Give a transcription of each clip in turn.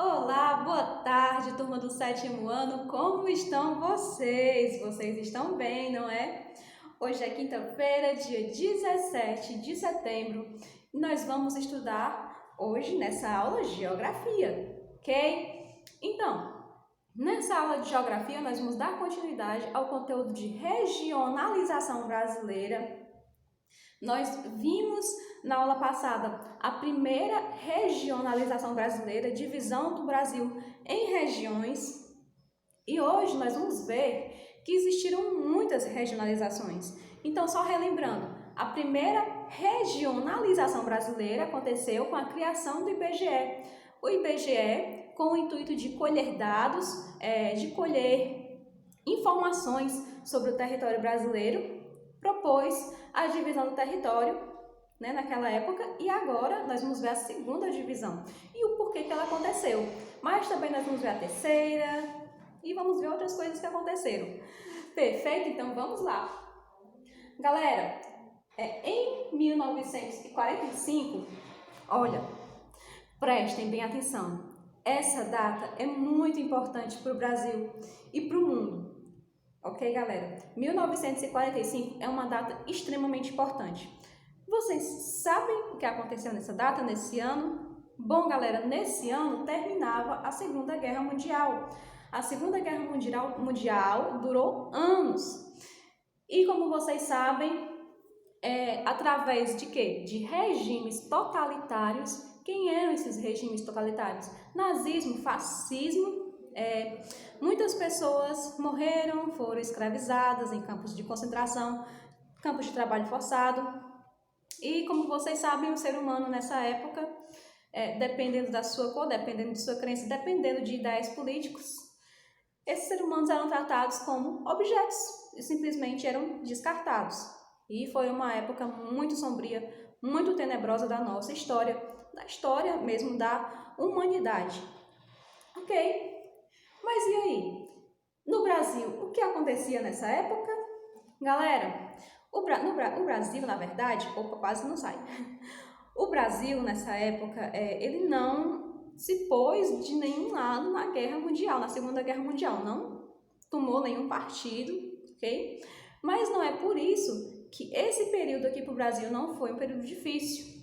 Olá, boa tarde, turma do sétimo ano. Como estão vocês? Vocês estão bem, não é? Hoje é quinta-feira, dia 17 de setembro, e nós vamos estudar hoje nessa aula Geografia, ok? Então, nessa aula de Geografia, nós vamos dar continuidade ao conteúdo de regionalização brasileira. Nós vimos na aula passada a primeira regionalização brasileira, divisão do Brasil em regiões, e hoje nós vamos ver que existiram muitas regionalizações. Então, só relembrando, a primeira regionalização brasileira aconteceu com a criação do IBGE. O IBGE, com o intuito de colher dados, de colher informações sobre o território brasileiro, propôs a divisão do território, né, naquela época, e agora nós vamos ver a segunda divisão e o porquê que ela aconteceu. Mas também nós vamos ver a terceira e vamos ver outras coisas que aconteceram. Perfeito? Então vamos lá. Galera, em 1945, olha, prestem bem atenção, essa data é muito importante para o Brasil e para o mundo. Ok, galera? 1945 é uma data extremamente importante. Vocês sabem o que aconteceu nessa data, nesse ano? Bom, galera, nesse ano terminava a Segunda Guerra Mundial. A Segunda Guerra Mundial durou anos. E como vocês sabem, através de quê? De regimes totalitários. Quem eram esses regimes totalitários? Nazismo, fascismo. Muitas pessoas morreram, foram escravizadas em campos de concentração, campos de trabalho forçado. E como vocês sabem, o ser humano nessa época, dependendo da sua cor, dependendo de sua crença, dependendo de ideias políticos, esses seres humanos eram tratados como objetos e simplesmente eram descartados. E foi uma época muito sombria, muito tenebrosa da nossa história, da história mesmo da humanidade. Ok? Mas e aí? No Brasil, o que acontecia nessa época? Galera, o Brasil, na verdade, quase não sai. O Brasil, nessa época, ele não se pôs de nenhum lado na Guerra Mundial, na Segunda Guerra Mundial. Não tomou nenhum partido, ok? Mas não é por isso que esse período aqui para o Brasil não foi um período difícil.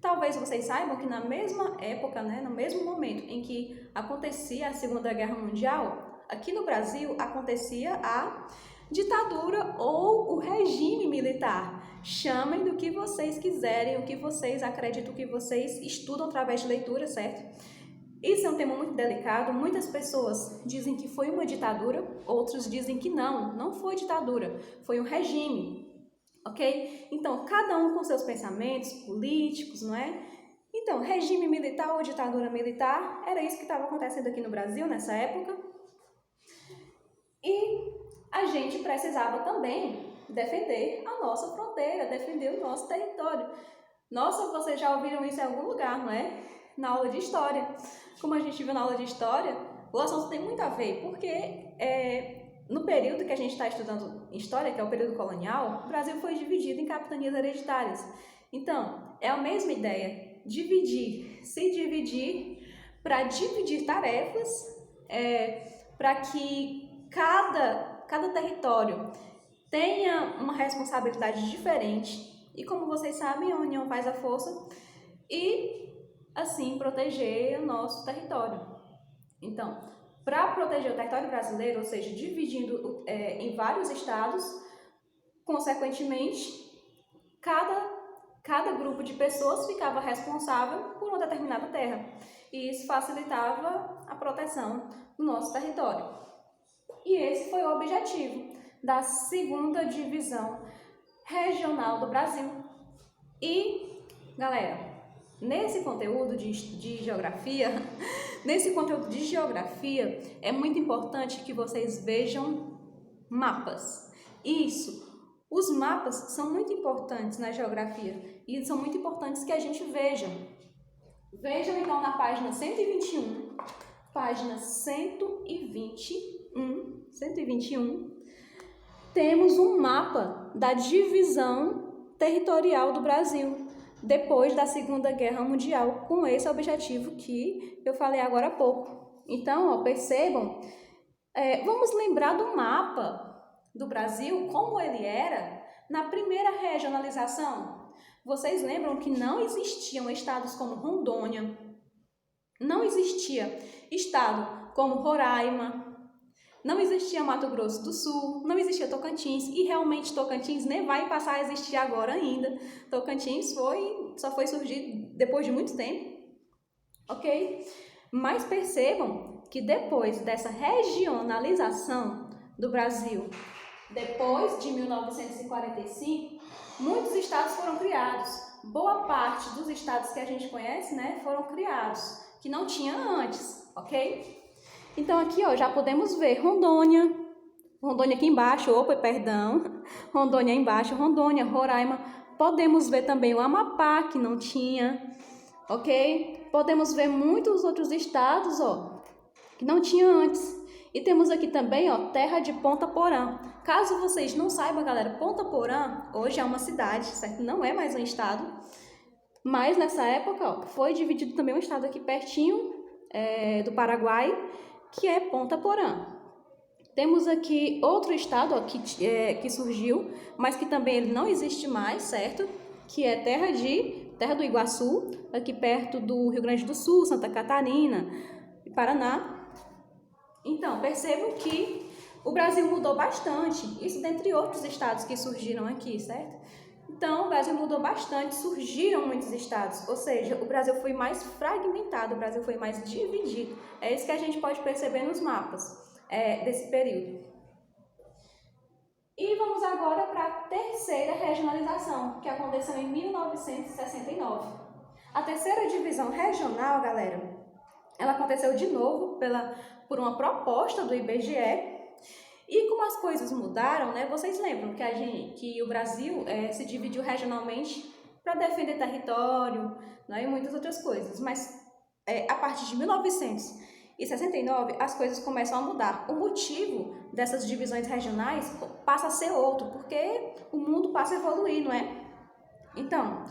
Talvez vocês saibam que na mesma época, né, no mesmo momento em que acontecia a Segunda Guerra Mundial, aqui no Brasil acontecia a ditadura ou o regime militar. Chamem do que vocês quiserem, o que vocês acreditam, o que vocês estudam através de leitura, certo? Isso é um tema muito delicado. Muitas pessoas dizem que foi uma ditadura, outros dizem que não foi ditadura, foi um regime. Ok? Então, cada um com seus pensamentos políticos, não é? Então, regime militar ou ditadura militar, era isso que estava acontecendo aqui no Brasil nessa época. E a gente precisava também defender a nossa fronteira, defender o nosso território. Nossa, vocês já ouviram isso em algum lugar, não é? Na aula de História. Como a gente viu na aula de História, o assunto tem muito a ver, porque no período que a gente está estudando História, que é o período colonial, o Brasil foi dividido em capitanias hereditárias. Então, é a mesma ideia, se dividir para dividir tarefas, para que cada território tenha uma responsabilidade diferente. E como vocês sabem, a união faz a força e, assim, proteger o nosso território. Então, para proteger o território brasileiro, ou seja, dividindo em vários estados, consequentemente, cada grupo de pessoas ficava responsável por uma determinada terra. E isso facilitava a proteção do nosso território. E esse foi o objetivo da segunda divisão regional do Brasil. E, galera, nesse conteúdo de geografia, é muito importante que vocês vejam mapas. Isso, os mapas são muito importantes na geografia e são muito importantes que a gente veja. Vejam então na página 121, temos um mapa da divisão territorial do Brasil, depois da Segunda Guerra Mundial, com esse objetivo que eu falei agora há pouco. Então, ó, percebam, vamos lembrar do mapa do Brasil, como ele era na primeira regionalização. Vocês lembram que não existiam estados como Rondônia, não existia estado como Roraima, não existia Mato Grosso do Sul, não existia Tocantins, e realmente Tocantins nem vai passar a existir agora ainda. Tocantins só foi surgir depois de muito tempo, ok? Mas percebam que depois dessa regionalização do Brasil, depois de 1945, muitos estados foram criados. Boa parte dos estados que a gente conhece, né, foram criados, que não tinha antes, ok? Então aqui, ó, já podemos ver Rondônia aqui embaixo, Rondônia embaixo, Rondônia, Roraima. Podemos ver também o Amapá, que não tinha, ok? Podemos ver muitos outros estados, ó, que não tinha antes. E temos aqui também, ó, terra de Ponta Porã. Caso vocês não saibam, galera, Ponta Porã hoje é uma cidade, certo? Não é mais um estado. Mas nessa época, ó, foi dividido também um estado aqui pertinho do Paraguai, que é Ponta Porã. Temos aqui outro estado, ó, que surgiu, mas que também ele não existe mais, certo? Que é Terra do Iguaçu, aqui perto do Rio Grande do Sul, Santa Catarina e Paraná. Então, percebam que o Brasil mudou bastante, isso dentre outros estados que surgiram aqui, certo? Então, o Brasil mudou bastante, surgiram muitos estados, ou seja, o Brasil foi mais fragmentado, o Brasil foi mais dividido. É isso que a gente pode perceber nos mapas desse período. E vamos agora para a terceira regionalização, que aconteceu em 1969. A terceira divisão regional, galera, ela aconteceu de novo por uma proposta do IBGE. E como as coisas mudaram, né? Vocês lembram que o Brasil se dividiu regionalmente para defender território, né, e muitas outras coisas. Mas a partir de 1969, as coisas começam a mudar. O motivo dessas divisões regionais passa a ser outro, porque o mundo passa a evoluir, não é? Então,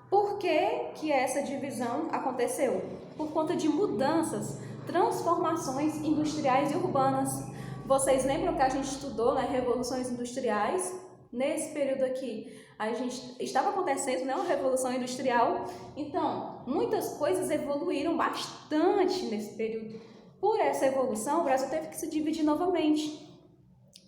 por que essa divisão aconteceu? Por conta de mudanças, transformações industriais e urbanas. Vocês lembram que a gente estudou, né, revoluções industriais? Nesse período aqui, a gente estava acontecendo, né, uma revolução industrial. Então, muitas coisas evoluíram bastante nesse período. Por essa evolução, o Brasil teve que se dividir novamente,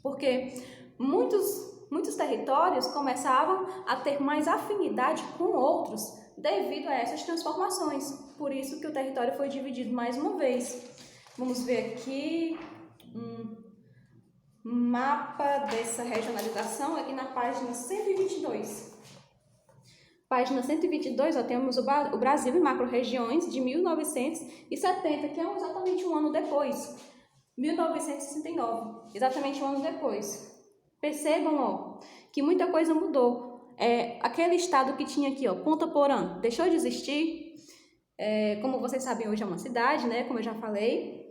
porque muitos territórios começavam a ter mais afinidade com outros devido a essas transformações. Por isso que o território foi dividido mais uma vez. Vamos ver aqui mapa dessa regionalização aqui na página 122. Página 122, ó, temos o Brasil em macro-regiões de 1970, que é exatamente um ano depois. 1969, exatamente um ano depois. Percebam, ó, que muita coisa mudou. Aquele estado que tinha aqui, ó, Ponta Porã, deixou de existir. Como vocês sabem, hoje é uma cidade, né, como eu já falei.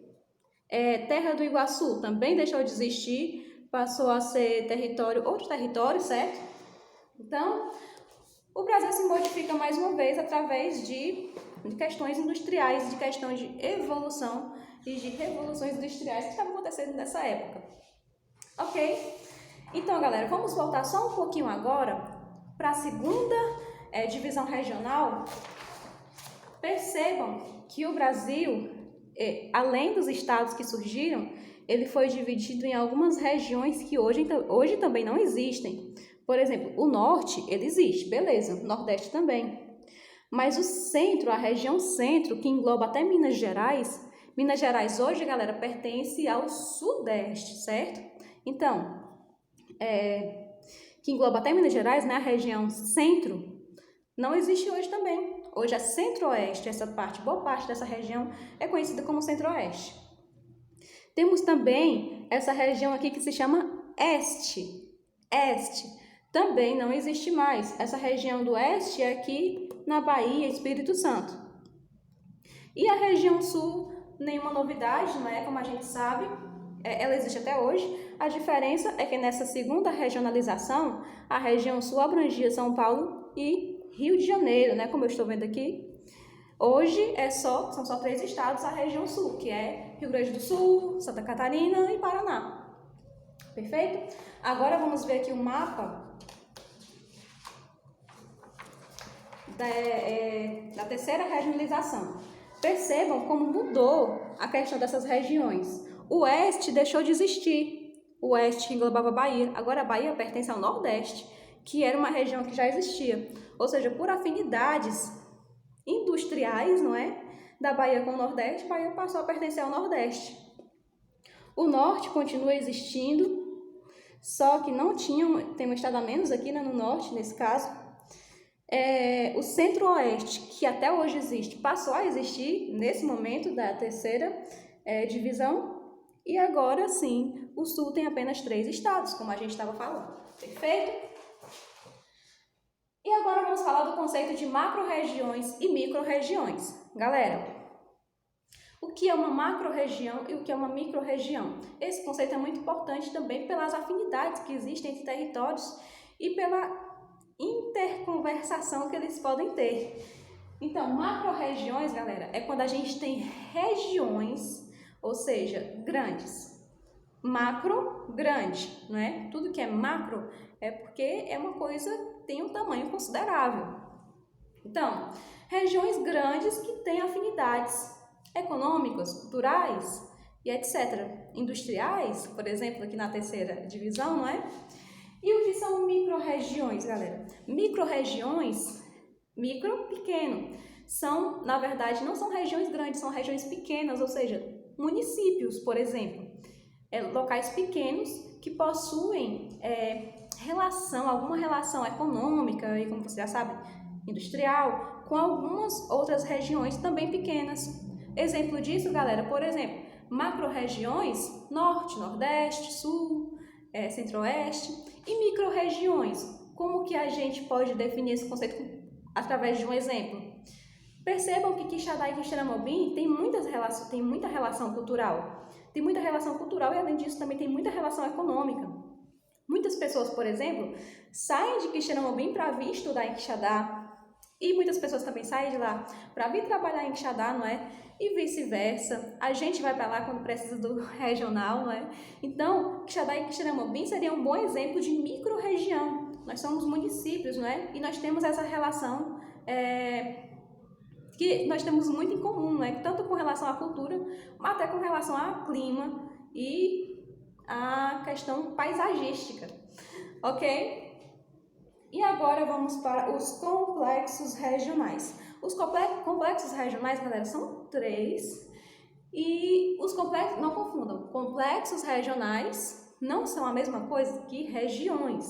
Terra do Iguaçu também deixou de existir, passou a ser outro território, certo? Então, o Brasil se modifica mais uma vez através de questões industriais, de questões de evolução e de revoluções industriais que estavam acontecendo nessa época. Ok? Então, galera, vamos voltar só um pouquinho agora para a segunda divisão regional. Percebam que o Brasil, além dos estados que surgiram, ele foi dividido em algumas regiões que hoje também não existem. Por exemplo, o norte, ele existe, beleza, o nordeste também. Mas o centro, a região centro, que engloba até Minas Gerais hoje, galera, pertence ao sudeste, certo? Então, que engloba até Minas Gerais, né, a região centro, não existe hoje também. Hoje é centro-oeste, boa parte dessa região é conhecida como centro-oeste. Temos também essa região aqui que se chama este. Também não existe mais. Essa região do oeste é aqui na Bahia, Espírito Santo. E a região sul, nenhuma novidade, não é? Como a gente sabe, ela existe até hoje. A diferença é que nessa segunda regionalização, a região sul abrangia São Paulo e Rio de Janeiro, né? Como eu estou vendo aqui. Hoje são só 3 estados a região sul, que é Rio Grande do Sul, Santa Catarina e Paraná. Perfeito? Agora vamos ver aqui o mapa da terceira regionalização. Percebam como mudou a questão dessas regiões. O oeste deixou de existir. O oeste englobava a Bahia. Agora a Bahia pertence ao Nordeste, que era uma região que já existia. Ou seja, por afinidades industriais, não é? Da Bahia com o Nordeste, a Bahia passou a pertencer ao Nordeste. O Norte continua existindo, só que não tem um estado a menos aqui, né, no Norte, nesse caso. O Centro-Oeste, que até hoje existe, passou a existir nesse momento da terceira divisão. E agora sim, o Sul tem apenas 3 estados, como a gente estava falando. Perfeito? E agora vamos falar do conceito de macro-regiões e micro-regiões. Galera, o que é uma macro-região e o que é uma micro-região? Esse conceito é muito importante também pelas afinidades que existem entre territórios e pela interconversação que eles podem ter. Então, macro-regiões, galera, é quando a gente tem regiões, ou seja, grandes. Macro, grande, não é? Tudo que é macro é porque é uma coisa que tem um tamanho considerável. Então, regiões grandes que têm afinidades econômicas, culturais e etc. Industriais, por exemplo, aqui na terceira divisão, não é? E o que são micro-regiões, galera? Micro-regiões, micro, pequeno, são, na verdade, não são regiões grandes, são regiões pequenas, ou seja, municípios, por exemplo. Locais pequenos que possuem alguma relação econômica e, como você já sabe, industrial, com algumas outras regiões também pequenas. Exemplo disso, galera, por exemplo, macro-regiões, norte, nordeste, sul, centro-oeste, e micro-regiões. Como que a gente pode definir esse conceito através de um exemplo? Percebam que Quixadá e Quixeramobim tem muita relação cultural. Tem muita relação cultural e, além disso, também tem muita relação econômica. Muitas pessoas, por exemplo, saem de Quixeramobim para vir estudar em Quixadá. E muitas pessoas também saem de lá para vir trabalhar em Quixadá, não é? E vice-versa. A gente vai para lá quando precisa do regional, não é? Então, Quixadá e Quixeramobim seria um bom exemplo de micro-região. Nós somos municípios, não é? E nós temos essa relação que nós temos muito em comum, não é? Tanto com relação à cultura, mas até com relação ao clima e à questão paisagística, ok? E agora vamos para os complexos regionais. Os complexos regionais, galera, são 3. E os complexos, não confundam, complexos regionais não são a mesma coisa que regiões,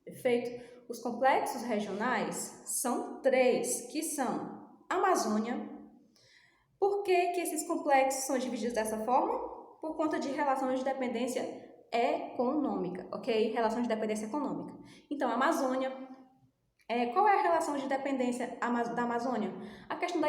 perfeito? Os complexos regionais são 3, que são Amazônia. Por que esses complexos são divididos dessa forma? Por conta de relações de dependência econômica, ok? Relação de dependência econômica. Então, Amazônia. Qual é a relação de dependência da Amazônia? A questão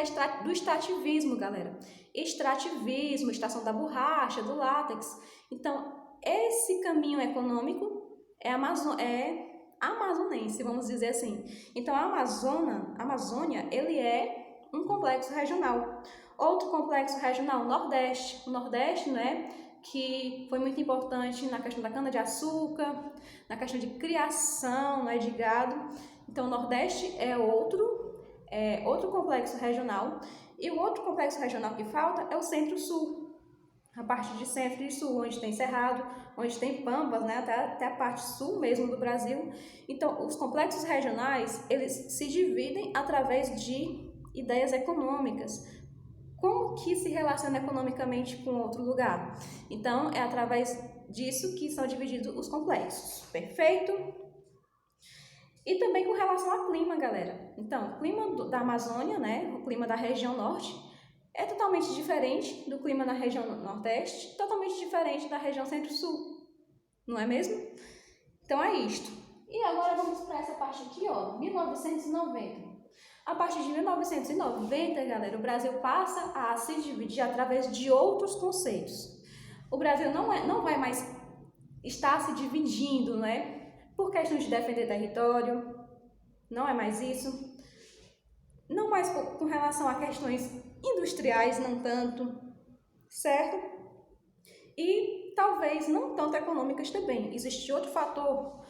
do extrativismo, galera. Extrativismo, extração da borracha, do látex. Então, esse caminho econômico é amazonense, vamos dizer assim. Então, a Amazônia, ele é um complexo regional. Outro complexo regional, Nordeste. O Nordeste, né, que foi muito importante na questão da cana-de-açúcar, na questão de criação, né, de gado. Então, o Nordeste é outro complexo regional. E o outro complexo regional que falta é o Centro-Sul. A parte de Centro e Sul, onde tem Cerrado, onde tem Pampas, né, até a parte sul mesmo do Brasil. Então, os complexos regionais, eles se dividem através de ideias econômicas. Como que se relaciona economicamente com outro lugar? Então, é através disso que são divididos os complexos. Perfeito? E também com relação ao clima, galera. Então, o clima da Amazônia, né, o clima da região norte, é totalmente diferente do clima da região nordeste, totalmente diferente da região centro-sul. Não é mesmo? Então, é isto. E agora vamos para essa parte aqui, ó, 1990. A partir de 1990, galera, o Brasil passa a se dividir através de outros conceitos. O Brasil não vai mais estar se dividindo, né? Por questão de defender território, não é mais isso. não mais com relação a questões industriais, não tanto, certo? E talvez não tanto econômicas também. Existe outro fator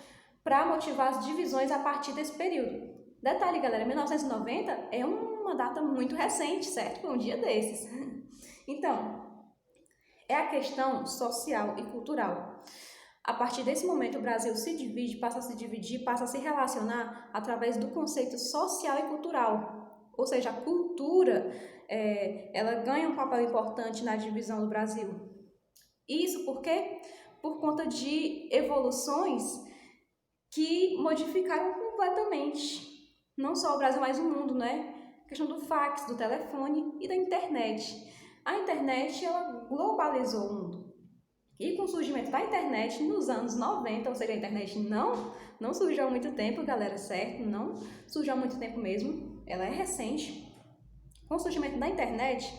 para motivar as divisões a partir desse período. Detalhe, galera, 1990 é uma data muito recente, certo? Foi um dia desses. Então, é a questão social e cultural. A partir desse momento, o Brasil se divide, passa a se dividir, passa a se relacionar através do conceito social e cultural. Ou seja, a cultura, ela ganha um papel importante na divisão do Brasil. Isso por quê? Por conta de evoluções que modificaram completamente, não só o Brasil, mas o mundo, né? A questão do fax, do telefone e da internet. A internet, ela globalizou o mundo. E com o surgimento da internet nos anos 90, ou seja, a internet não surgiu há muito tempo, galera, certo? Não surgiu há muito tempo mesmo, ela é recente. Com o surgimento da internet,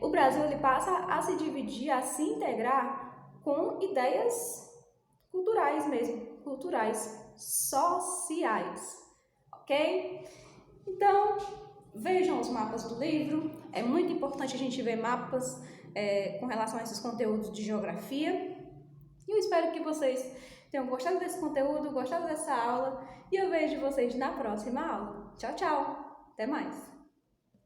o Brasil ele passa a se dividir, a se integrar com ideias culturais mesmo, culturais, sociais, ok? Então, vejam os mapas do livro, é muito importante a gente ver mapas com relação a esses conteúdos de geografia. E eu espero que vocês tenham gostado desse conteúdo, gostado dessa aula, e eu vejo vocês na próxima aula. Tchau, tchau! Até mais!